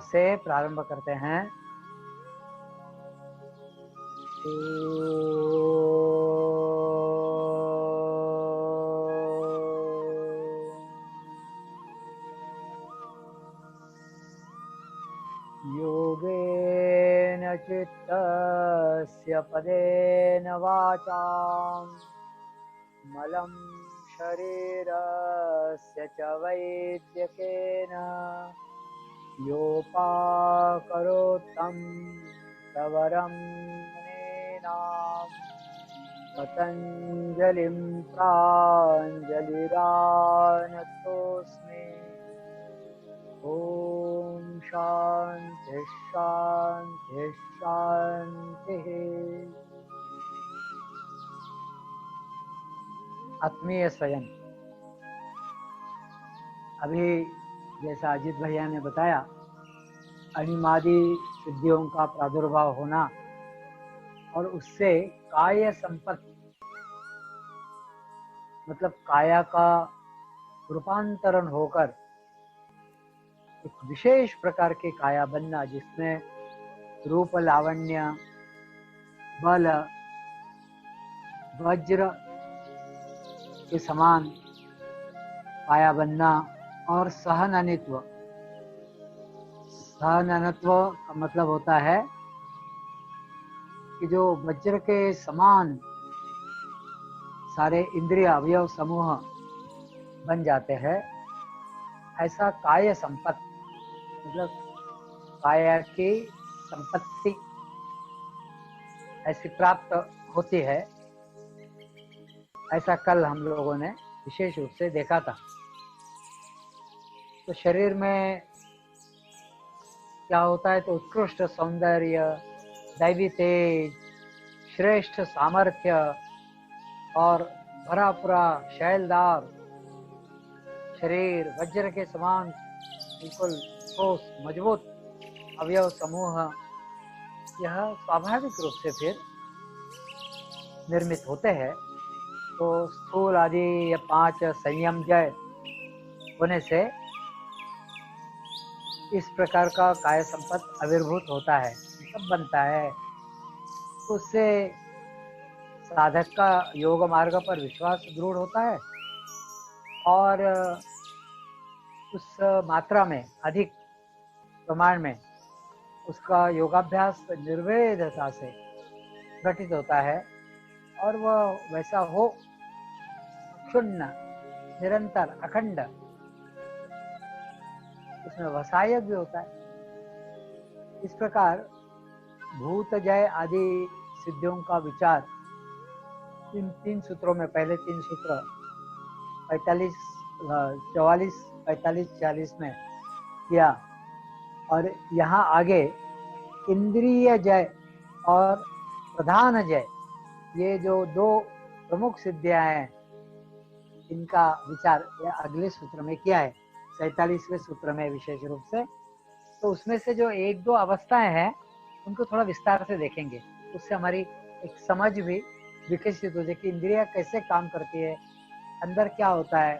से प्रारंभ करते हैं। योगेन चित्तस्य पदेन वाचां मलं शरीरस्य च वैद्यकेन योपाकरोत्तं प्रवरं मुनीनां पतञ्जलिं प्राञ्जलिरानतोऽस्मि। ॐ शान्ति शान्ति शान्तिः। आत्मीय स्वयं, अभी जैसा अजीत भैया ने बताया, अणिमादि सिद्धियों का प्रादुर्भाव होना और उससे काय संपत्ति मतलब काया का रूपांतरण होकर एक विशेष प्रकार के काया बनना, जिसमें रूप, लावण्य, बल, वज्र के समान काया बनना और सहननित्व। सहननत्व का मतलब होता है कि जो वज्र के समान सारे इंद्रिय अवयव समूह बन जाते हैं, ऐसा काय संपत्ति मतलब काया की संपत्ति ऐसी प्राप्त होती है। ऐसा कल हम लोगों ने विशेष रूप से देखा था। तो शरीर में क्या होता है, तो उत्कृष्ट सौंदर्य, दैवी तेज, श्रेष्ठ सामर्थ्य और भरा पूरा शैलदार शरीर, वज्र के समान बिल्कुल ठोस मजबूत अवयव समूह, यह स्वाभाविक रूप से फिर निर्मित होते हैं। तो स्थूल आदि ये 5 संयम जय होने से इस प्रकार का काय संपत्त आविर्भूत होता है, सब बनता है। तो उससे साधक का योग मार्ग पर विश्वास दृढ़ होता है और उस मात्रा में, अधिक प्रमाण में उसका योगाभ्यास निर्वेदता से घटित होता है और वह वैसा हो, क्षुण्ण, निरंतर, अखंड, उसमें वसायक भी होता है। इस प्रकार भूत जय आदि सिद्धियों का विचार इन 3 सूत्रों में, पहले 3 सूत्र 44, 45, 46 में किया और यहाँ आगे इंद्रिय जय और प्रधान जय, ये जो 2 प्रमुख सिद्धियां हैं, इनका विचार अगले सूत्र में किया है, 47वें सूत्र में विशेष रूप से। तो उसमें से जो 1-2 अवस्थाएं हैं उनको थोड़ा विस्तार से देखेंगे, उससे हमारी एक समझ भी विकसित हो जाए कि इंद्रिया कैसे काम करती है, अंदर क्या होता है,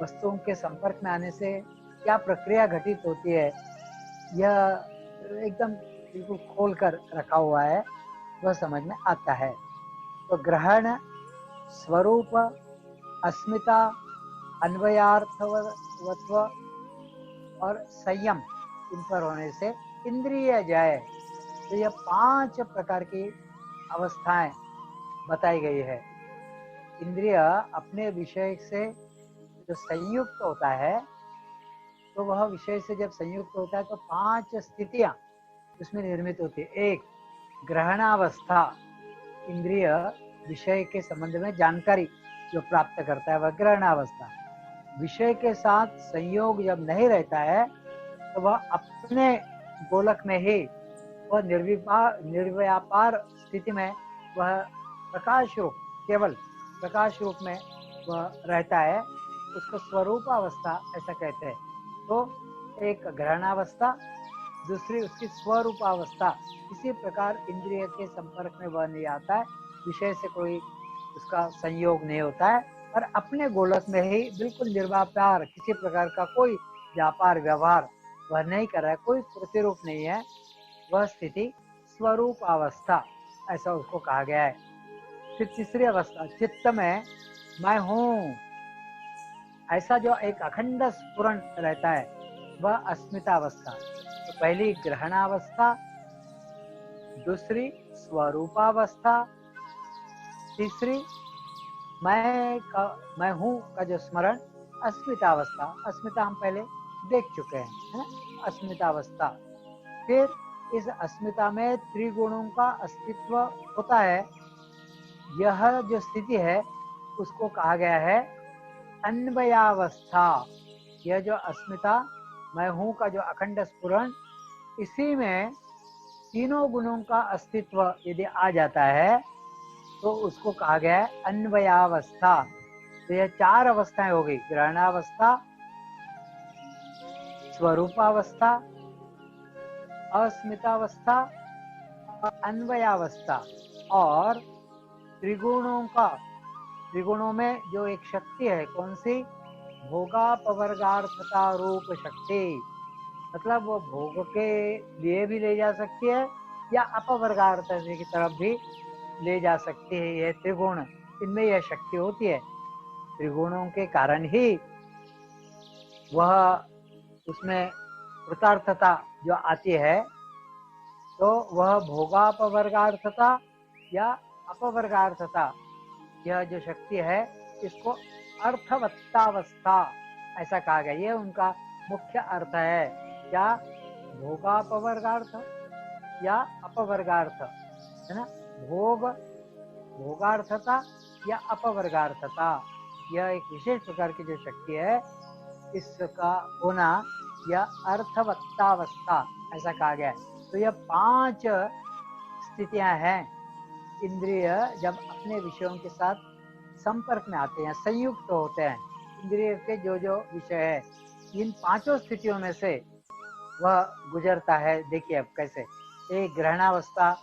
वस्तुओं के संपर्क में आने से क्या प्रक्रिया घटित होती है, यह एकदम बिल्कुल खोल कर रखा हुआ है, वह समझ में आता है। तो ग्रहण, स्वरूप, अस्मिता, अन्वयार्थवत्व और संयम, इन पर होने से इंद्रिय जय, तो यह 5 प्रकार की अवस्थाएं बताई गई है। इंद्रिय अपने विषय से जो संयुक्त होता है, तो वह विषय से जब संयुक्त होता है तो 5 स्थितियां उसमें निर्मित होती है। 1, ग्रहणावस्था, इंद्रिय विषय के संबंध में जानकारी जो प्राप्त करता है वह ग्रहणावस्था। विषय के साथ संयोग जब नहीं रहता है तो वह अपने गोलक में ही वह निर्व्यापार स्थिति में वह प्रकाश रूप, केवल प्रकाश रूप में वह रहता है, उसको स्वरूपावस्था ऐसा कहते हैं। तो एक ग्रहणावस्था, दूसरी उसकी स्वरूपावस्था, इसी प्रकार इंद्रिय के संपर्क में वह नहीं आता है, विषय से कोई उसका संयोग नहीं होता है और अपने गोलक में ही बिल्कुल निर्व्यापार, किसी प्रकार का कोई व्यापार व्यवहार वह नहीं कर रहा है, कोई प्रतिरूप नहीं है, वह स्थिति स्वरूप अवस्था, ऐसा उसको कहा गया है। फिर तीसरी अवस्था, चित्त में मैं हूँ, ऐसा जो एक अखंड स्फुरण रहता है, वह अस्मिता अवस्था। तो पहली ग्रहणावस्था, दूसरी स्वरूपावस्था, तीसरी मैं हूँ का जो स्मरण, अस्मिता अवस्था। अस्मिता हम पहले देख चुके हैं, है ना, अस्मिता अवस्था। फिर इस अस्मिता में त्रिगुणों का अस्तित्व होता है, यह जो स्थिति है उसको कहा गया है अन्वयावस्था। यह जो अस्मिता, मैं हूँ का जो अखंड स्फुरण, इसी में तीनों गुणों का अस्तित्व यदि आ जाता है तो उसको कहा गया है अन्वयावस्था। तो यह चार अवस्थाएं हो गई, ग्रहणावस्था, स्वरूपावस्था, अस्मितावस्था, अन्वयावस्था। और त्रिगुणों में जो एक शक्ति है, कौन सी, भोगापवर्गार्थता रूप शक्ति, मतलब वो भोग के लिए भी ले जा सकती है या अपवर्गार्थ की तरफ भी ले जा सकती है। यह त्रिगुण, इनमें यह शक्ति होती है। त्रिगुणों के कारण ही वह उसमें कृतार्थता जो आती है, तो वह भोगापवर्गार्थता या अपवर्गार्थता, यह जो शक्ति है इसको अर्थवत्तावस्था ऐसा कहा गया। ये उनका मुख्य अर्थ है, क्या, भोगापवर्गार्थ या अपवर्गार्थ, है ना, भोगार्थता या अपवर्गार्थता, यह एक विशेष प्रकार की जो शक्ति है, इसका होना यह अर्थवत्तावस्था ऐसा कहा गया है। तो यह 5 स्थितियां हैं, इंद्रिय जब अपने विषयों के साथ संपर्क में आते हैं, संयुक्त होते हैं, इंद्रिय के जो जो विषय है, इन 5 स्थितियों में से वह गुजरता है। देखिए अब कैसे, एक ग्रहणावस्था,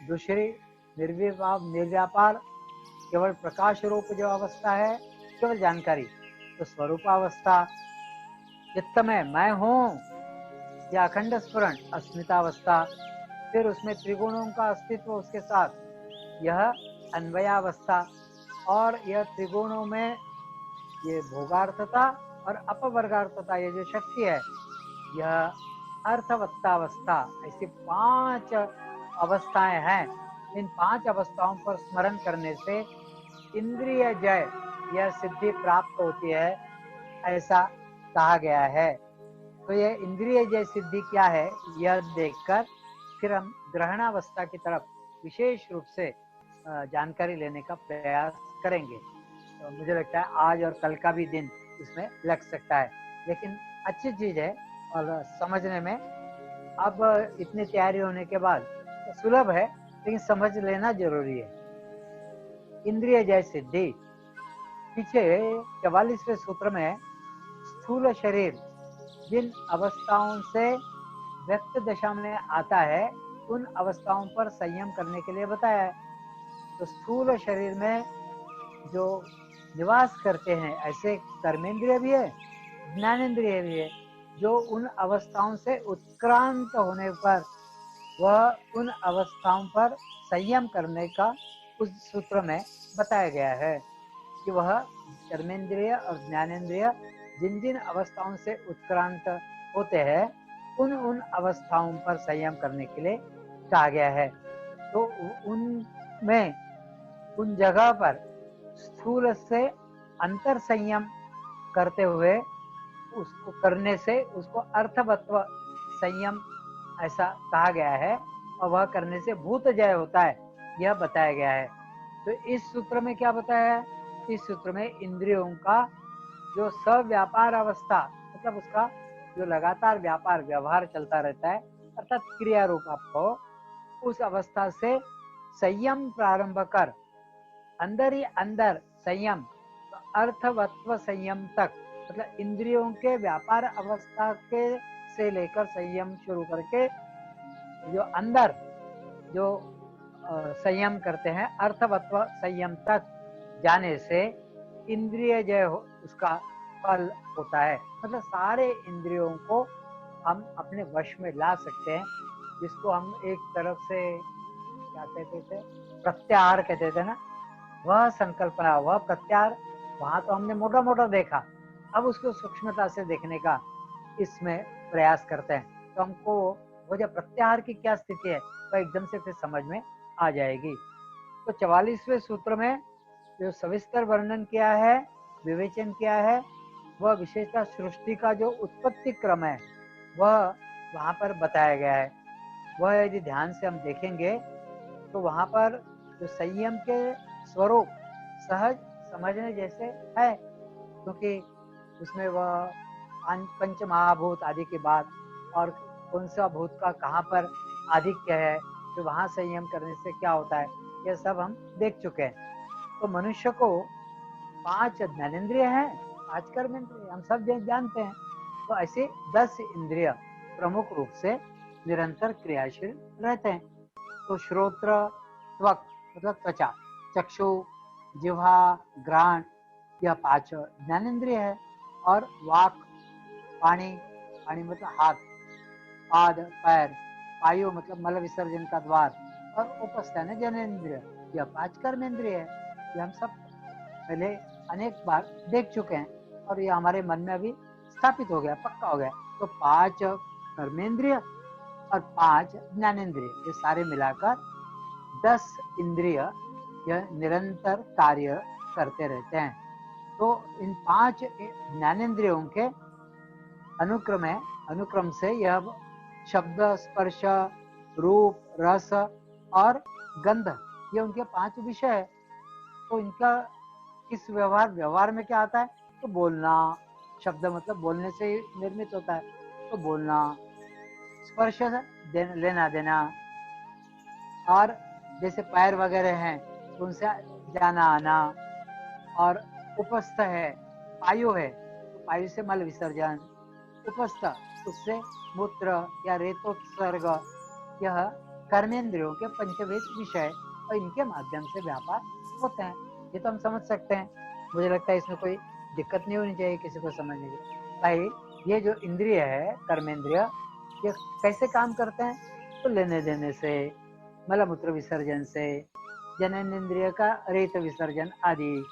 दूसरी निर्व्यापार, केवल प्रकाश रूप जो अवस्था है, केवल जानकारी, तो स्वरूपावस्था। चित्त में मैं हूँ या अखंड स्फुरण, अस्मितावस्था। फिर उसमें त्रिगुणों का अस्तित्व उसके साथ, यह अन्वयावस्था। और यह त्रिगुणों में ये भोगार्थता और अपवर्गार्थता, ये जो शक्ति है, यह अर्थवत्तावस्था। ऐसी 5 अवस्थाएं हैं। इन 5 अवस्थाओं पर स्मरण करने से इंद्रिय जय यह सिद्धि प्राप्त होती है, ऐसा कहा गया है। तो यह इंद्रिय जय सिद्धि क्या है, यह देखकर फिर हम ग्रहणावस्था की तरफ विशेष रूप से जानकारी लेने का प्रयास करेंगे। तो मुझे लगता है आज और कल का भी दिन इसमें लग सकता है, लेकिन अच्छी चीज है और समझने में अब इतनी तैयारी होने के बाद तो सुलभ है, लेकिन समझ लेना जरूरी है। इंद्रिय जय सिद्धि, पीछे 44वें सूत्र में स्थूल शरीर जिन अवस्थाओं से व्यक्त दशा में आता है, उन अवस्थाओं पर संयम करने के लिए बताया है। तो स्थूल शरीर में जो निवास करते हैं, ऐसे कर्मेंद्रिय भी है, ज्ञानेंद्रिय भी है, जो उन अवस्थाओं से उत्क्रांत होने पर वह उन अवस्थाओं पर संयम करने का उस सूत्र में बताया गया है कि वह कर्मेंद्रिय और ज्ञानेंद्रिय जिन जिन अवस्थाओं से उत्क्रांत होते हैं, उन अवस्थाओं पर संयम करने के लिए कहा गया है। तो उनमें उन जगह पर स्थूल से अंतर संयम करते हुए उसको करने से उसको अर्थवत्व संयम ऐसा कहा गया है, और वह करने से भूत जय होता है, यह बताया गया है। तो इस सूत्र में क्या बताया है, इस सूत्र में इंद्रियों का जो सव्यापार अवस्था, मतलब उसका जो लगातार व्यापार व्यवहार चलता रहता है, अर्थात क्रिया रूप आपको, उस अवस्था से संयम प्रारंभ कर अंदर ही अंदर संयम, अर्थवत्व संयम तक, मतलब इंद्रियों के व्यापार अवस्था के से लेकर संयम शुरू करके जो अंदर जो संयम करते हैं, अर्थवत्व संयम तक जाने से इंद्रिय जय उसका फल होता है। मतलब सारे इंद्रियों को हम अपने वश में ला सकते हैं, जिसको हम एक तरफ से क्या कहते थे, प्रत्याहार कहते थे ना, वह संकल्पना, वह प्रत्याहार वहां तो हमने मोटा मोटा देखा, अब उसको सूक्ष्मता से देखने का इसमें प्रयास करते हैं, तो हमको वो जो प्रत्याहार की क्या स्थिति है वह एकदम से फिर समझ में आ जाएगी। तो 44वें सूत्र में जो सविस्तर वर्णन किया है, विवेचन किया है, वह विशेषतः सृष्टि का जो उत्पत्ति क्रम है वह वहां पर बताया गया है। वह यदि ध्यान से हम देखेंगे तो वहां पर जो संयम के स्वरूप सहज समझने जैसे है, क्योंकि उसमें वह पंच महाभूत आदि की बात, और कौन सा भूत का कहाँ पर आधिक्य है, तो वहां संयम करने से क्या होता है, यह सब हम देख चुके हैं। तो मनुष्य को 5 ज्ञानेंद्रिय हैं, 5 कर्मेंद्रिय, हम सब जानते हैं। तो ऐसे 10 इंद्रिय प्रमुख रूप से निरंतर क्रियाशील रहते हैं। तो श्रोत्र, त्वक मतलब त्वचा, चक्षु, जिह्वा, घ्राण, यह 5 ज्ञानेंद्रिय है। और वाक, पानी, पानी मतलब हाथ, पाद पैर, वायु मतलब मल विसर्जन का द्वार, और उपस्थान जनेन्द्रिय, यह 5 कर्मेंद्रिय है। ये हम सब पहले अनेक बार देख चुके हैं और ये हमारे मन में अभी स्थापित हो गया, पक्का हो गया। तो 5 कर्मेंद्रिय और 5 ज्ञानेन्द्रिय, ये सारे मिलाकर 10 इंद्रिय यह निरंतर कार्य करते रहते हैं। तो इन 5 ज्ञानेन्द्रियों के अनुक्रम से यह शब्द, स्पर्श, रूप, रस और गंध, ये उनके 5 विषय है। तो इनका इस व्यवहार में क्या आता है, तो बोलना, शब्द मतलब बोलने से निर्मित होता है, तो बोलना, स्पर्श से लेना देना, और जैसे पैर वगैरह हैं तो उनसे जाना आना, और उपस्थ है, पायु है तो पायु से मल विसर्जन, उपस्थ उससे मूत्र या रेतोत्सर्ग, यह कर्मेंद्रियों के पंचभेद विषय और इनके माध्यम से व्यापार होते हैं। ये तो हम समझ सकते हैं, मुझे लगता है इसमें कोई दिक्कत नहीं होनी चाहिए किसी को समझने की। भाई ये जो इंद्रिय है कर्मेंद्रिय, ये कैसे काम करते हैं, तो लेने देने से, मलमूत्र विसर्जन से, जननेन्द्रिय का रेत विसर्जन आदि,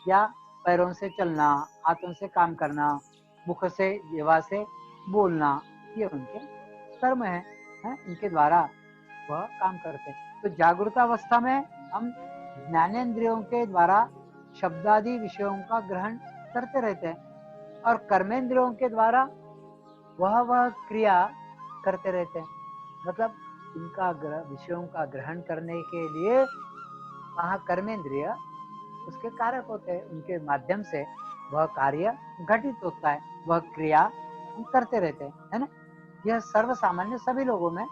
या पैरों से चलना, हाथों से काम करना, मुख से, जीवा से बोलना, ये उनके कर्म है, इनके द्वारा वह काम करते हैं। तो जागृत अवस्था में हम ज्ञानेन्द्रियों के द्वारा शब्दादि विषयों का ग्रहण करते रहते हैं, और कर्मेंद्रियों के द्वारा वह क्रिया करते रहते हैं। मतलब इनका विषयों का ग्रहण करने के लिए वहाँ कर्मेंद्रिय उसके कारक होते हैं, उनके माध्यम से वह कार्य घटित होता है, वह क्रिया हम करते रहते हैं, है ना। यह सर्वसामान्य सभी लोगों में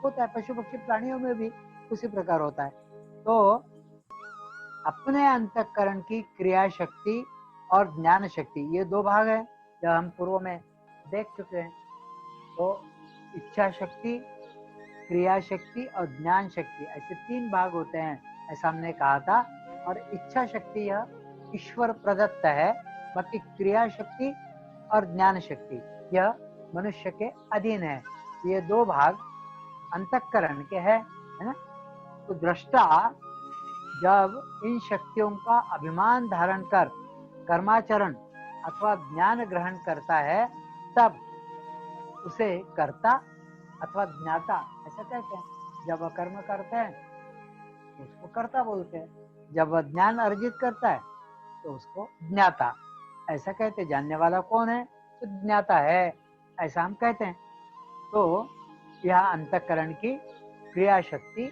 होता है, पशु पक्षी प्राणियों में भी उसी प्रकार होता है। तो अपने अंतःकरण की क्रिया शक्ति और ज्ञान शक्ति, ये 2 भाग है जो हम पूर्व में देख चुके हैं। तो इच्छा शक्ति, क्रिया शक्ति और ज्ञान शक्ति, ऐसे 3 भाग होते हैं, ऐसा हमने कहा था। और इच्छा शक्ति यह ईश्वर प्रदत्त है, बाकी क्रिया शक्ति और ज्ञान शक्ति यह मनुष्य के अधीन है। ये 2 भाग अंतःकरण के है ना। तो दृष्टा जब इन शक्तियों का अभिमान धारण कर कर्माचरण अथवा ज्ञान ग्रहण करता है, तब उसे कर्ता अथवा ज्ञाता ऐसा कहते हैं। जब वह कर्म करते हैं तो उसको कर्ता बोलते हैं, जब वह ज्ञान अर्जित करता है तो उसको ज्ञाता ऐसा कहते हैं। जानने वाला कौन है, तो ज्ञाता है, ऐसा हम कहते हैं। तो यह अंतःकरण की क्रिया शक्ति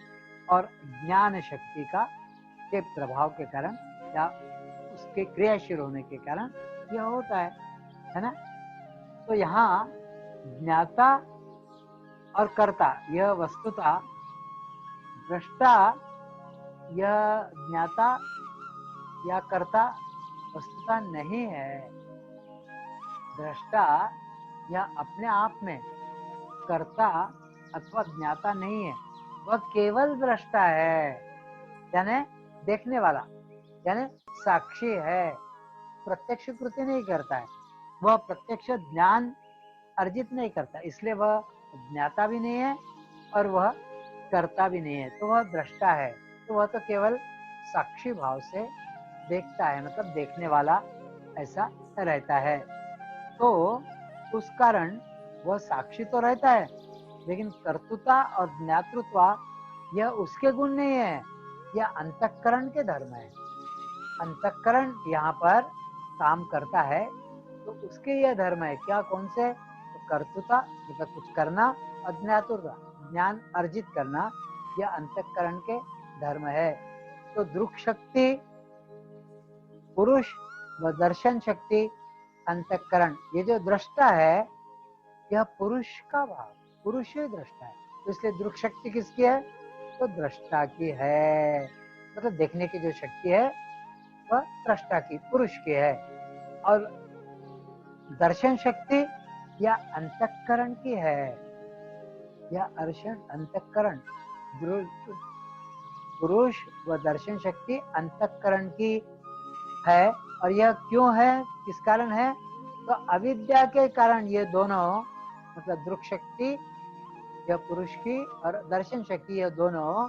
और ज्ञान शक्ति का के प्रभाव के कारण या उसके क्रियाशील होने के कारण यह होता है ना। तो यहाँ ज्ञाता और कर्ता यह वस्तुतः दृष्टा, यह ज्ञाता या कर्ता वस्तुतः नहीं है। दृष्टा यह अपने आप में कर्ता अथवा ज्ञाता नहीं है, वह केवल दृष्टा है, यानी देखने वाला, यानी साक्षी है, प्रत्यक्ष कृति नहीं करता है। वह प्रत्यक्ष ज्ञान अर्जित नहीं करता, इसलिए वह ज्ञाता भी नहीं है और वह करता भी नहीं है, तो वह दृष्टा है। तो वह तो केवल साक्षी भाव से देखता है, मतलब देखने वाला ऐसा रहता है। तो उस कारण वह साक्षी तो रहता है, लेकिन कर्तृता और ज्ञातृत्व यह उसके गुण नहीं है, यह अंतःकरण के धर्म है। अंतःकरण यहाँ पर काम करता है, तो उसके यह धर्म है। क्या, कौन से? तो कर्तृता मतलब कुछ करना, और ज्ञातृता ज्ञान अर्जित करना, यह अंतःकरण के धर्म है। तो दृक् शक्ति पुरुष व दर्शन शक्ति अंतःकरण, ये जो दृष्टा है यह पुरुष का भाव, पुरुष ही दृष्टा है। तो इसलिए दृक् शक्ति किसकी है? तो दृष्टा की है, मतलब देखने की जो शक्ति है वह दृष्टा की, पुरुष की है। और दर्शन शक्ति या अंतःकरण की है, या अर्शन अंतःकरण, पुरुष व दर्शन शक्ति अंतःकरण की है। और यह क्यों है, किस कारण है? तो अविद्या के कारण ये दोनों, मतलब दृक् शक्ति यह पुरुष की और दर्शन शक्ति यह दोनों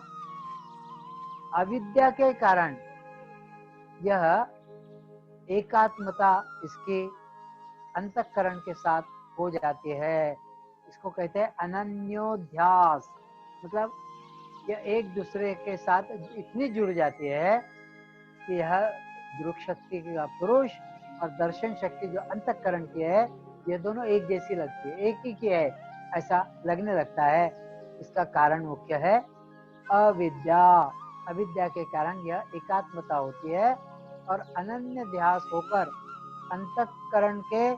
अविद्या के कारण यह एकात्मता इसकी अंतःकरण के साथ हो जाती है। इसको कहते हैं अनन्योध्यास, मतलब यह एक दूसरे के साथ इतनी जुड़ जाती है कि यह दृक् शक्ति का पुरुष और दर्शन शक्ति जो अंतःकरण की है, ये दोनों एक जैसी लगती है, एक ही की है ऐसा लगने लगता है। इसका कारण मुख्य है अविद्या। अविद्या के कारण यह एकात्मता होती है और अनन्य ध्यास होकर अंतःकरण के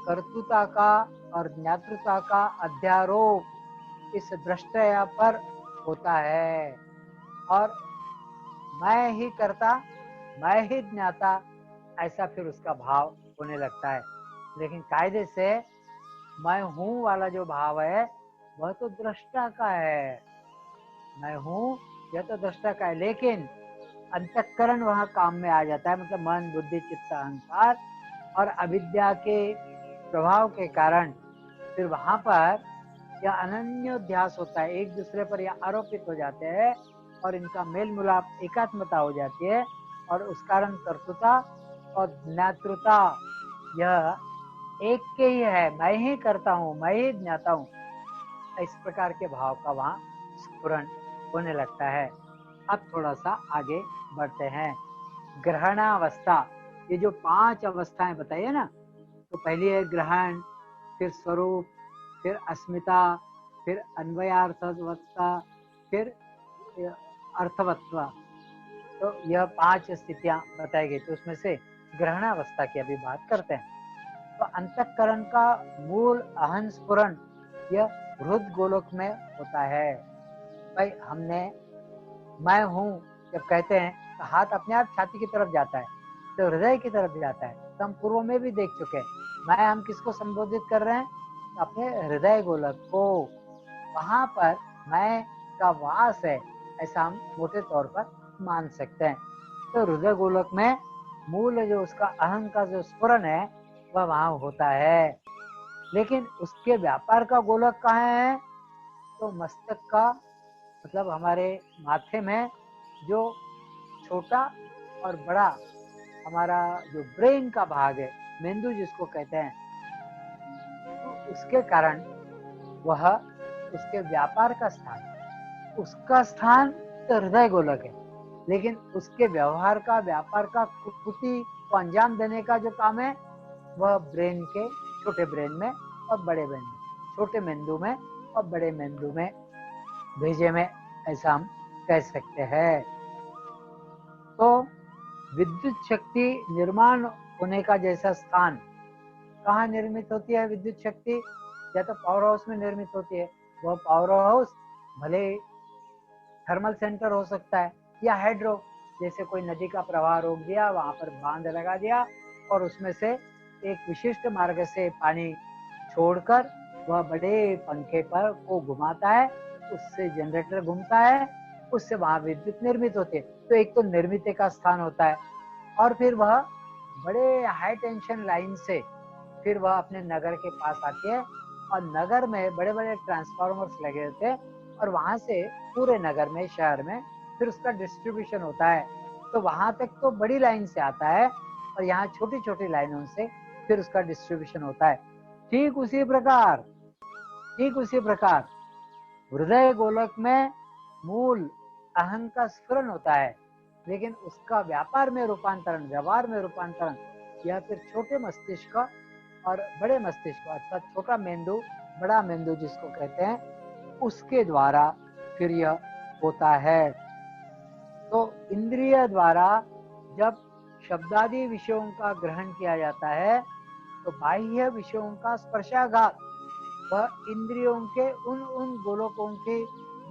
कर्तृता का और ज्ञातृता का अध्यारोप इस दृष्टया पर होता है। और मैं ही करता, मैं ही ज्ञाता, ऐसा फिर उसका भाव होने लगता है। लेकिन कायदे से मैं हूं वाला जो भाव है वह तो दृष्टा का है, मैं हूं यह तो दृष्टा का है, लेकिन अंतःकरण वहां काम में आ जाता है, मतलब मन बुद्धि चित्त अहंकार और अविद्या के प्रभाव के कारण फिर वहां पर यह अनन्योध्यास होता है, एक दूसरे पर यह आरोपित हो जाते हैं और इनका मेल मिलाप एकात्मता हो जाती है। और उस कारण कर्तृता और ज्ञातृता यह एक के ही है, मैं ही करता हूँ, मैं ही ज्ञाता हूँ, इस प्रकार के भाव का वहां स्फुरण होने लगता है। अब थोड़ा सा आगे बढ़ते हैं। ग्रहणावस्था, ये जो 5 अवस्थाएं बताई है ना, तो पहली है ग्रहण, फिर स्वरूप, फिर अस्मिता, फिर अन्वयार्थवत्ता, फिर अर्थवत्ता। तो यह 5 स्थितियां बताई गई, तो उसमें से ग्रहणावस्था की अभी बात करते हैं। तो अंतःकरण का मूल अहं स्फुरण यह हृद गोलक में होता है। भाई हमने मैं हूं जब कहते हैं तो हाथ अपने आप छाती की तरफ जाता है, तो हृदय की तरफ जाता है। तो हम पूर्व में भी देख चुके हैं, मैं हम किसको संबोधित कर रहे हैं? अपने हृदय गोलक को, वहां पर मैं का वास है, ऐसा हम मोटे तौर पर मान सकते हैं। तो हृदय गोलक में मूल जो उसका अहं का जो स्फुरण है वह वहां होता है। लेकिन उसके व्यापार का गोलक कहाँ है? तो मस्तक का, मतलब हमारे माथे में जो छोटा और बड़ा हमारा जो ब्रेन का भाग है, मेंदु जिसको कहते हैं, तो उसके कारण वह उसके व्यापार का स्थान, उसका स्थान तो हृदय गोलक है, लेकिन उसके व्यवहार का, व्यापार का, कृति को अंजाम देने का जो काम है वह ब्रेन के, छोटे ब्रेन में और बड़े ब्रेन में, छोटे मेंदु में और बड़े मेंदु में भेजे में, ऐसा हम कह सकते हैं। तो विद्युत शक्ति निर्माण होने का जैसा स्थान कहाँ निर्मित होती है? विद्युत शक्ति या तो पावर हाउस में निर्मित होती है, वह पावर हाउस भले थर्मल सेंटर हो सकता है या हाइड्रो, जैसे कोई नदी का प्रवाह रोक दिया, वहां पर बांध लगा दिया और उसमें से एक विशिष्ट मार्ग से पानी छोड़कर वह बड़े पंखे पर को घुमाता है, उससे जनरेटर घूमता है, उससे वहां विद्युत निर्मित होती है। तो एक तो निर्मित का स्थान होता है, और फिर वह बड़े हाई टेंशन लाइन से फिर वह अपने नगर के पास आती है और नगर में बड़े बड़े ट्रांसफार्मर्स लगे होते हैं और वहां से पूरे नगर में, शहर में फिर उसका डिस्ट्रीब्यूशन होता है। तो वहां तक तो बड़ी लाइन से आता है और यहाँ छोटी छोटी लाइनों से फिर उसका डिस्ट्रीब्यूशन होता है। ठीक उसी प्रकार, ठीक उसी प्रकार हृदय गोलक में मूल अहं का स्फुरन होता है, लेकिन उसका व्यापार में रूपांतरण, व्यवहार में रूपांतरण या फिर छोटे मस्तिष्क और बड़े मस्तिष्क अर्थात छोटा मेंदु, बड़ा मेंदु जिसको कहते हैं, उसके द्वारा फिर यह होता है। तो इंद्रिय द्वारा जब शब्दादि विषयों का ग्रहण किया जाता है तो बाह्य विषयों का स्पर्शाघात वह इंद्रियों के उन उन गोलकों की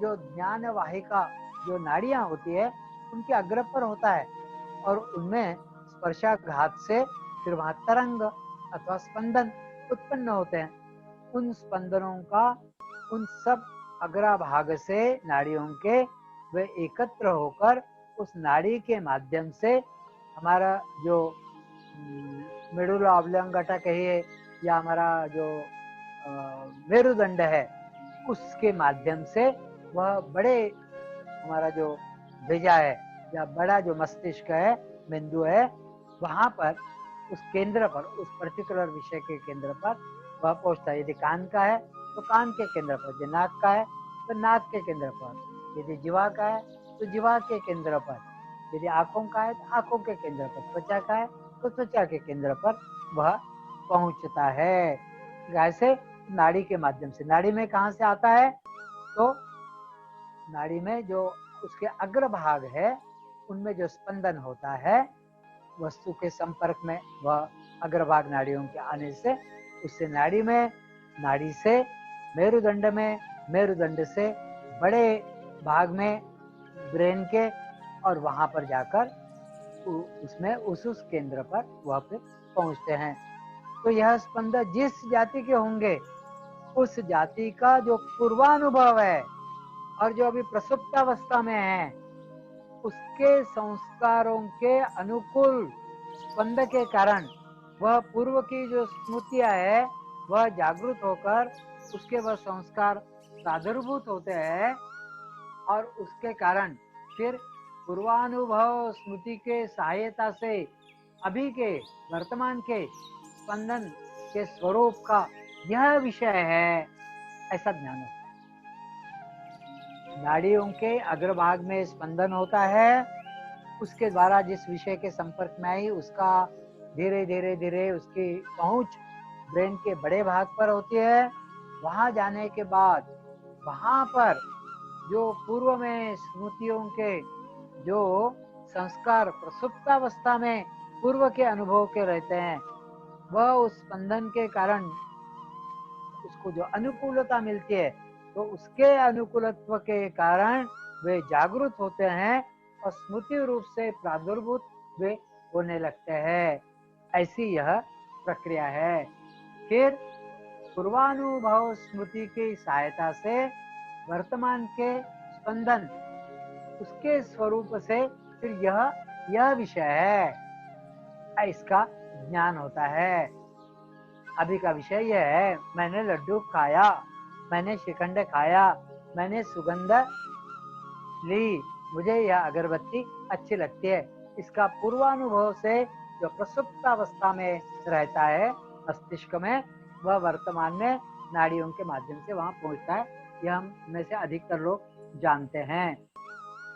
जो ज्ञान वाहिका, जो नाड़ियां होती है, उनके अग्र पर होता है और उनमें स्पर्शाघात से फिर वहां तरंग अथवा स्पंदन उत्पन्न होते हैं। उन स्पंदनों का उन सब अग्रभाग से नाड़ियों के वे एकत्र होकर उस नाड़ी के माध्यम से हमारा जो मेडुला ऑब्लोंगेटा कहिए या हमारा जो मेरुदंड है, उसके माध्यम से वह बड़े हमारा जो भेजा है या बड़ा जो मस्तिष्क है, बिंदु है, वहां पर उस केंद्र पर, उस पर्टिकुलर विषय के केंद्र पर वह पहुंचता है। यदि कान का है तो कान के केंद्र पर, यदि नाक का है तो नाक के केंद्र पर, यदि जीवा का है तो जीवा के केंद्र पर, यदि आंखों का है तो आंखों के केंद्र पर, त्वचा का है तो त्वचा के केंद्र पर वह पहुंचता है। ऐसे नाड़ी के माध्यम से। नाड़ी में कहाँ से आता है? तो नाड़ी में जो उसके अग्रभाग है, उनमें जो स्पंदन होता है वस्तु के संपर्क में, वह अग्रभाग नाड़ियों के आने से उससे नाड़ी में, नाड़ी से मेरुदंड में, मेरुदंड से बड़े भाग में ब्रेन के, और वहां पर जाकर उसमें उस केंद्र पर वह फिर पहुंचते हैं। तो यह स्पंदन जिस जाति के होंगे उस जाति का जो पूर्वानुभव है और जो अभी प्रसुप्तावस्था में है, उसके संस्कारों के अनुकूल स्पंद के कारण वह पूर्व की जो स्मृतियां है वह जागृत होकर उसके वह संस्कार प्रादुर्भूत होते हैं और उसके कारण फिर पूर्वानुभव स्मृति के सहायता से अभी के वर्तमान के स्पंदन के स्वरूप का यह विषय है, ऐसा ज्ञान होता है। नाड़ियों के अग्रभाग में स्पंदन होता है, उसके द्वारा जिस विषय के संपर्क में आई उसका धीरे धीरे धीरे उसकी पहुंच ब्रेन के बड़े भाग पर होती है। वहां जाने के बाद वहां पर जो पूर्व में स्मृतियों के जो संस्कार प्रसुप्तावस्था में पूर्व के अनुभव के रहते हैं, वह उस स्पंदन के कारण उसको जो अनुकूलता मिलती है, तो उसके अनुकूलत्व के कारण वे जागृत होते हैं और स्मृति रूप से प्रादुर्भूत वे होने लगते हैं। ऐसी यह प्रक्रिया है। फिर पूर्वानुभव स्मृति की सहायता से वर्तमान के स्पंदन उसके स्वरूप से फिर यह विषय है, इसका ज्ञान होता है। अभी का विषय यह है, मैंने लड्डू खाया, मैंने श्रीखंड खाया, मैंने सुगंध ली, मुझे यह अगरबत्ती अच्छी लगती है। इसका पूर्वानुभव से जो प्रसुप्तावस्था में रहता है मस्तिष्क में, वह वर्तमान में नाड़ियों के माध्यम से वहां पहुंचता है। यह हम में से अधिकतर लोग जानते हैं।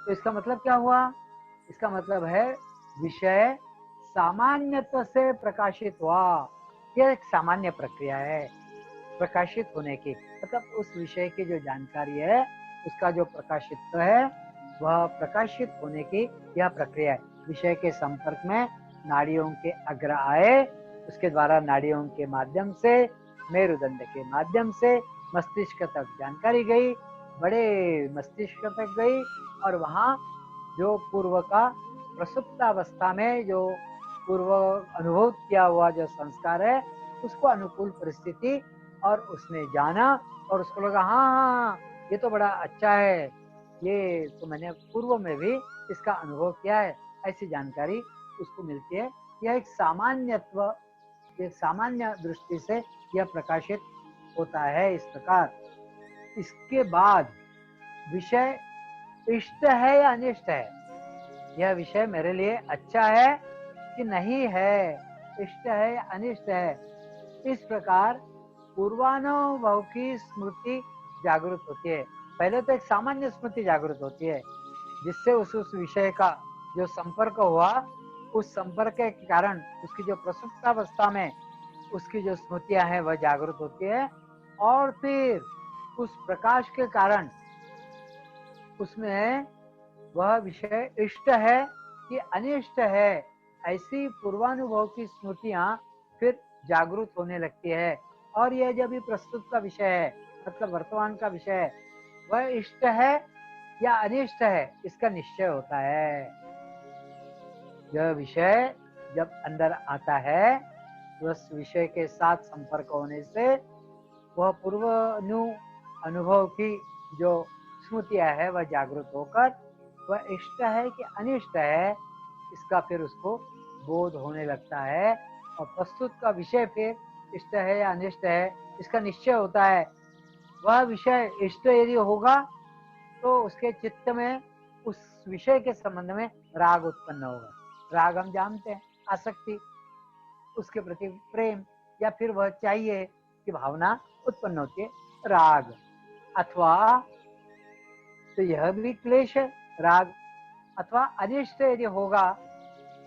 तो इसका मतलब क्या हुआ? इसका मतलब है विषय सामान्यत्व से प्रकाशित हुआ। यह एक सामान्य प्रक्रिया है प्रकाशित होने की, मतलब उस विषय की जो जानकारी है उसका जो प्रकाशित्व है वह प्रकाशित होने की यह प्रक्रिया है। विषय के संपर्क में नाड़ियों के अग्र आए, उसके द्वारा नाड़ियों के माध्यम से, मेरुदंड के माध्यम से मस्तिष्क तक जानकारी गई, बड़े मस्तिष्क तक गई और वहां जो पूर्व का प्रसुप्तावस्था में जो पूर्व अनुभव किया हुआ जो संस्कार है उसको अनुकूल परिस्थिति और उसने जाना और उसको लगा हाँ ये तो बड़ा अच्छा है, ये तो मैंने पूर्व में भी इसका अनुभव किया है, ऐसी जानकारी उसको मिलती है। यह एक सामान्यत्व ये सामान्य दृष्टि से यह प्रकाशित होता है इस प्रकार। इसके बाद विषय इष्ट है या अनिष्ट है, यह विषय मेरे लिए अच्छा है कि नहीं है, इष्ट है या अनिष्ट है, इस प्रकार पूर्वानुभव की स्मृति जागृत होती है। पहले तो एक सामान्य स्मृति जागृत होती है, जिससे उस विषय का जो संपर्क हुआ, उस संपर्क के कारण उसकी जो प्रसुप्तावस्था में उसकी जो स्मृतियां हैं वह जागृत होती है, और फिर उस प्रकाश के कारण उसमें वह विषय इष्ट है कि अनिष्ट है, ऐसी पूर्वानुभव की स्मृतियां फिर जागृत होने लगती है। और यह जब भी प्रस्तुत का विषय है, मतलब वर्तमान का विषय है, वह इष्ट है या अनिष्ट है, इसका निश्चय होता है। यह विषय जब अंदर आता है, उस विषय के साथ संपर्क होने से वह पूर्व अनुभव की जो स्मृतियां है वह जागृत होकर वह इष्ट है कि अनिष्ट है, इसका फिर उसको बोध होने लगता है, और प्रस्तुत का विषय फिर इष्ट है या अनिष्ट है इसका निश्चय होता है। वह विषय इष्ट यदि होगा तो उसके चित्त में उस विषय के संबंध में राग उत्पन्न होगा। राग हम जानते हैं, आसक्ति, उसके प्रति प्रेम, या फिर वह चाहिए की भावना उत्पन्न होती है, राग। अथवा तो यह भी क्लेश है, राग। अथवा अनिष्ट यदि होगा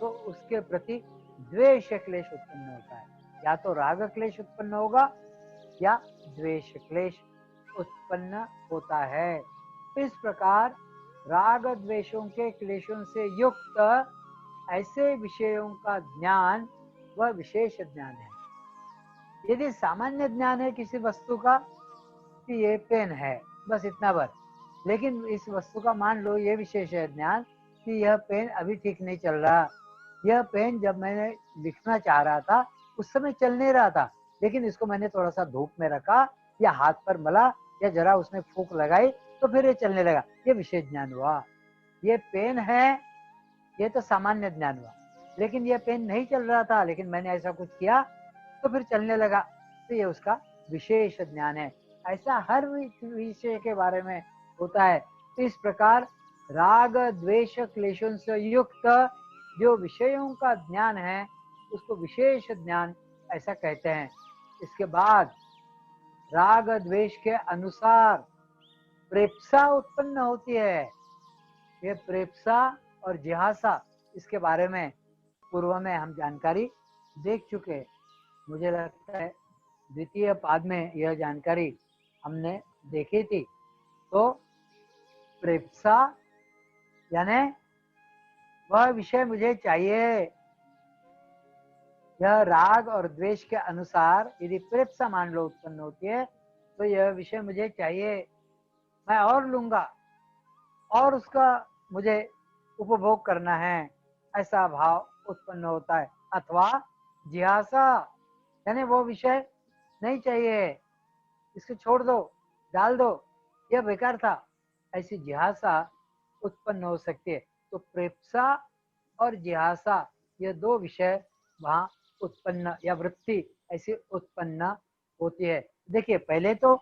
तो उसके प्रति द्वेष क्लेश उत्पन्न होता है, या तो राग क्लेश उत्पन्न होगा या द्वेष क्लेश उत्पन्न होता है। इस प्रकार राग द्वेषों के क्लेशों से युक्त ऐसे विषयों का ज्ञान वह विशेष ज्ञान है। यदि सामान्य ज्ञान है किसी वस्तु का कि ये पेन है, बस इतना भर, लेकिन इस वस्तु का मान लो ये विशेष है ज्ञान कि यह पेन अभी ठीक नहीं चल रहा, यह पेन जब मैंने लिखना चाह रहा था उस समय चल नहीं रहा था, लेकिन इसको मैंने थोड़ा सा धूप में रखा या हाथ पर मला या जरा उसमें फूंक लगाई तो फिर ये चलने लगा, ये विशेष ज्ञान हुआ। ये पेन है, ये तो सामान्य ज्ञान हुआ। लेकिन ये पेन नहीं चल रहा था, लेकिन मैंने ऐसा कुछ किया तो फिर चलने लगा, तो ये उसका विशेष ज्ञान है। ऐसा हर विषय के बारे में होता है। इस प्रकार राग द्वेष क्लेशों से युक्त जो विषयों का ज्ञान है उसको विशेष ज्ञान ऐसा कहते हैं। इसके बाद राग द्वेष के अनुसार प्रेप्सा उत्पन्न होती है। ये प्रेप्सा और जिहासा, इसके बारे में पूर्व में हम जानकारी देख चुके, मुझे लगता है द्वितीय पाद में यह जानकारी हमने देखी थी। तो प्रेप्सा यानी वह विषय मुझे चाहिए, यह राग और द्वेष के अनुसार यदि प्रेप्सा मान लो उत्पन्न होती है तो यह विषय मुझे चाहिए, मैं और लूंगा और उसका मुझे उपभोग करना है, ऐसा भाव उत्पन्न होता है। अथवा जिहासा यानी वो विषय नहीं चाहिए, इसको छोड़ दो, डाल दो, यह बेकार था, ऐसी जिहासा उत्पन्न हो सकती है। तो प्रेप्सा और जिहासा ये दो विषय वहां उत्पन्न या वृत्ति ऐसी उत्पन्न होती है। देखिए पहले तो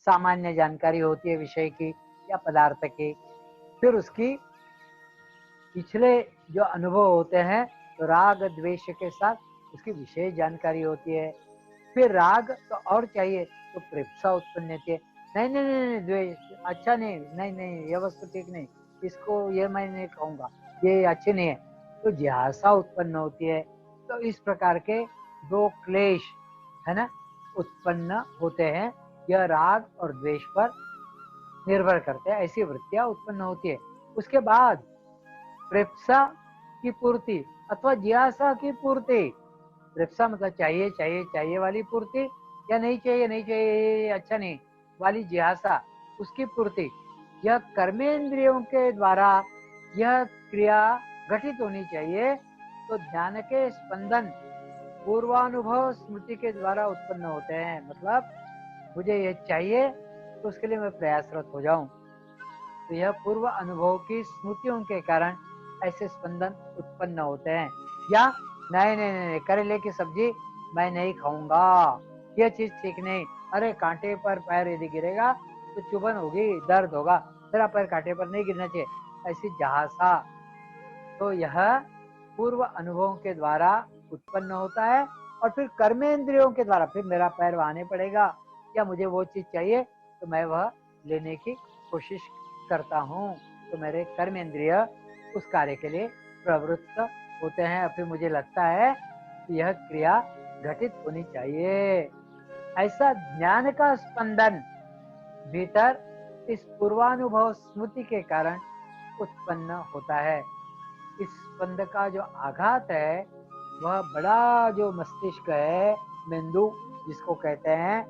सामान्य जानकारी होती है विषय की या पदार्थ की, फिर उसकी पिछले जो अनुभव होते हैं तो राग द्वेष के साथ उसकी विशेष जानकारी होती है। फिर राग तो और चाहिए तो प्रेप्सा उत्पन्न होती है, नहीं नहीं नहीं द्वेष अच्छा नहीं, नहीं नहीं ये वस्तु ठीक नहीं, इसको ये मैं नहीं खाऊंगा, ये अच्छी नहीं है, तो जिज्ञासा उत्पन्न होती है। तो इस प्रकार के दो क्लेश है ना उत्पन्न होते हैं, यह राग और द्वेष पर निर्भर करते हैं, ऐसी वृत्तियां उत्पन्न होती है। उसके बाद प्रेप्सा की पूर्ति अथवा जिज्ञासा की पूर्ति, प्रेप्सा मतलब चाहिए चाहिए चाहिए वाली पूर्ति, या नहीं चाहिए नहीं चाहिए अच्छा नहीं वाली जिज्ञासा, उसकी पूर्ति, यह कर्मेंद्रियों के द्वारा यह क्रिया घटित होनी चाहिए। तो ध्यान के स्पंदन पूर्वानुभव स्मृति के द्वारा उत्पन्न होते हैं, मतलब मुझे यह चाहिए तो उसके लिए मैं प्रयासरत हो जाऊं, तो यह पूर्व अनुभव की स्मृतियों के कारण ऐसे स्पंदन उत्पन्न होते हैं। या नहीं नहीं नहीं करेले की सब्जी मैं नहीं खाऊंगा, ये चीज ठीक नहीं। अरे कांटे पर पैर यदि गिरेगा तो चुभन होगी, दर्द होगा, मेरा पैर कांटे पर नहीं गिरना चाहिए, ऐसी जहासा। तो यह पूर्व अनुभवों के द्वारा उत्पन्न होता है और फिर कर्मेंद्रियों के द्वारा फिर मेरा पैर वहाने पड़ेगा या मुझे वो चीज चाहिए तो मैं वह लेने की कोशिश करता हूँ। तो मेरे कर्मेंद्रिय उस कार्य के लिए प्रवृत्त होते हैं और फिर मुझे लगता है कि यह क्रिया घटित होनी चाहिए। ऐसा ज्ञान का स्पंदन भीतर इस पूर्वानुभव स्मृति के कारण उत्पन्न होता है। इस स्पंद का जो आघात है वह बड़ा जो मस्तिष्क है, मेंदु जिसको कहते हैं,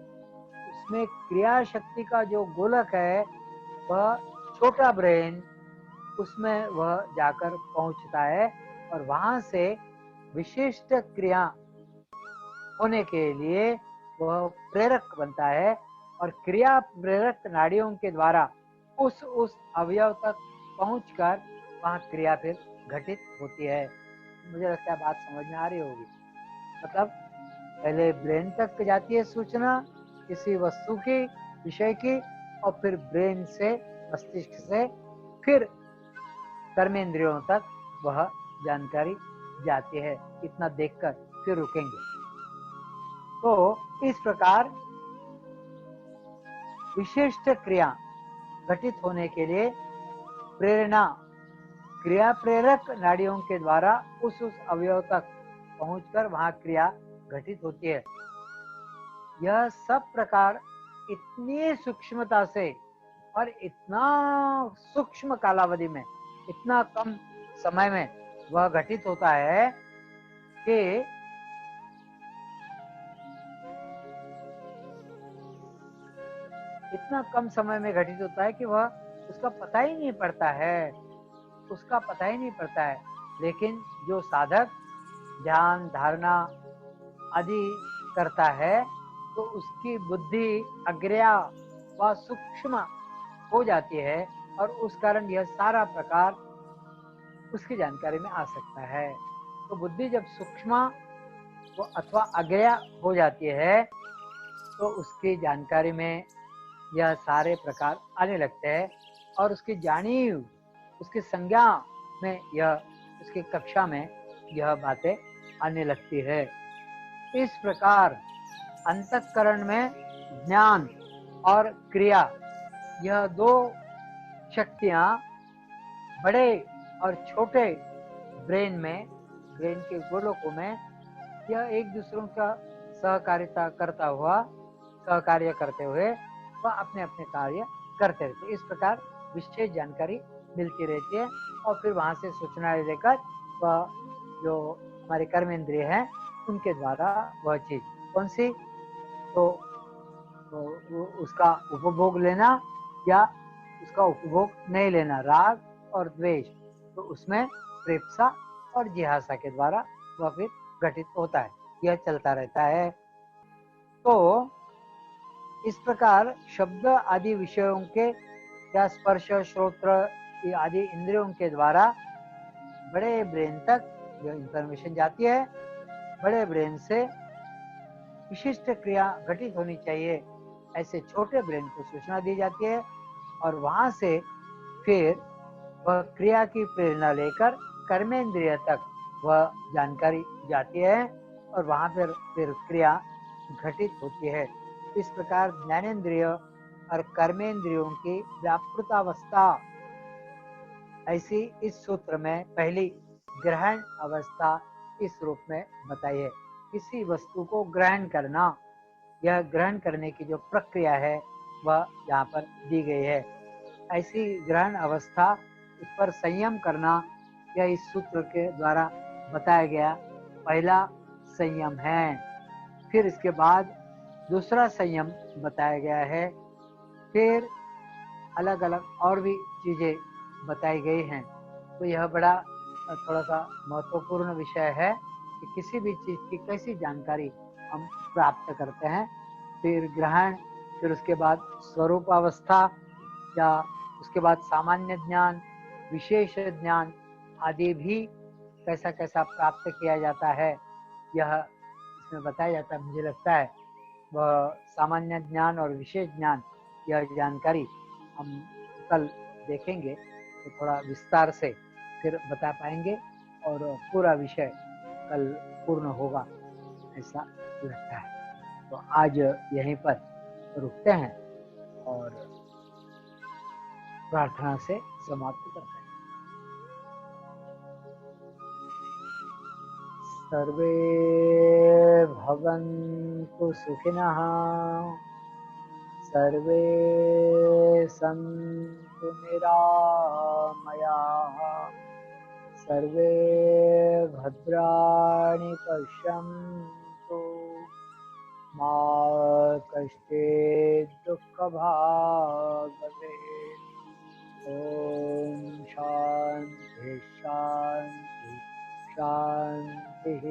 उसमें क्रिया शक्ति का जो गोलक है वह छोटा ब्रेन, उसमें वह जाकर पहुंचता है और वहां से विशिष्ट क्रिया होने के लिए वह प्रेरक बनता है और क्रिया प्रेरक नाड़ियों के द्वारा उस अवयव तक पहुंचकर वहां क्रिया फिर घटित होती है। मुझे लगता है बात समझ में आ रही होगी। मतलब पहले ब्रेन तक जाती है सूचना किसी वस्तु की, विषय की, और फिर ब्रेन से, मस्तिष्क से फिर कर्मेंद्रियों तक वह जानकारी जाती है। इतना देखकर फिर रुकेंगे। तो इस प्रकार विशिष्ट क्रिया घटित होने के लिए प्रेरणा क्रिया प्रेरक नाड़ियों के द्वारा उस अवयव तक पहुंचकर वहां क्रिया घटित होती है। यह सब प्रकार इतनी सूक्ष्मता से और इतना सूक्ष्म कालावधि में, इतना कम समय में वह घटित होता है कि इतना कम समय में घटित होता है कि वह उसका पता ही नहीं पड़ता है, उसका पता ही नहीं पड़ता है। लेकिन जो साधक ध्यान धारणा आदि करता है तो उसकी बुद्धि अग्र्या व सूक्ष्म हो जाती है और उस कारण यह सारा प्रकार उसकी जानकारी में आ सकता है। तो बुद्धि जब सूक्ष्म अथवा अग्र्या हो जाती है तो उसकी जानकारी में यह सारे प्रकार आने लगते हैं और उसकी जानीव, उसकी संज्ञा में, यह उसकी कक्षा में यह बातें आने लगती है। इस प्रकार अंतःकरण में ज्ञान और क्रिया, यह दो शक्तियां बड़े और छोटे ब्रेन में, ब्रेन के गोलकों में, यह एक दूसरों का सहकारिता करता हुआ, सहकार्य करते हुए वह अपने अपने कार्य करते रहते हैं। इस प्रकार विशेष जानकारी मिलती रहती है और फिर वहां से सूचनाएं लेकर वह जो हमारे कर्मेंद्रिय हैं उनके द्वारा वह चीज कौन सी, तो उसका उपभोग लेना या उसका उपभोग नहीं लेना, राग और द्वेष, तो उसमें प्रेप्सा और जिहासा के द्वारा वह फिर घटित होता है। यह चलता रहता है। तो इस प्रकार शब्द आदि विषयों के या स्पर्श श्रोत्र आदि इंद्रियों के द्वारा बड़े ब्रेन तक जो इंफॉर्मेशन जाती है, बड़े ब्रेन से विशिष्ट क्रिया घटित होनी चाहिए ऐसे छोटे ब्रेन को सूचना दी जाती है और वहां से फिर वह क्रिया की प्रेरणा लेकर कर्मेंद्रिय तक वह जानकारी जाती है और वहां फिर क्रिया घटित होती है। इस प्रकार ज्ञानेन्द्रिय और कर्मेंद्रियों की व्यापृतावस्था, ऐसी इस सूत्र में पहली ग्रहण अवस्था इस रूप में बताई है। किसी वस्तु को ग्रहण करना, यह ग्रहण करने की जो प्रक्रिया है वह यहाँ पर दी गई है। ऐसी ग्रहण अवस्था, इस पर संयम करना, यह इस सूत्र के द्वारा बताया गया पहला संयम है। फिर इसके बाद दूसरा संयम बताया गया है। फिर अलग अलग और भी चीजें बताई गई हैं। तो यह बड़ा थोड़ा सा महत्वपूर्ण विषय है कि किसी भी चीज की कैसी जानकारी हम प्राप्त करते हैं। फिर ग्रहण, फिर उसके बाद स्वरूप अवस्था, या उसके बाद सामान्य ज्ञान, विशेष ज्ञान आदि भी कैसा कैसा प्राप्त किया जाता है, यह इस इसमें बताया जाता है, मुझे लगता है वह सामान्य ज्ञान और विशेष ज्ञान, यह जानकारी हम कल देखेंगे तो थोड़ा विस्तार से फिर बता पाएंगे और पूरा विषय कल पूर्ण होगा, ऐसा लगता है। तो आज यहीं पर रुकते हैं और प्रार्थना से समाप्त करते हैं। सर्वे भवन्तु सुखिनः, सर्वे सन्तु निरामयाः, सर्वे भद्राणि पश्यन्तु, मा कश्चित् दुःखभाग् भवेत्। ॐ शान्ति शान्ति शान्तिः।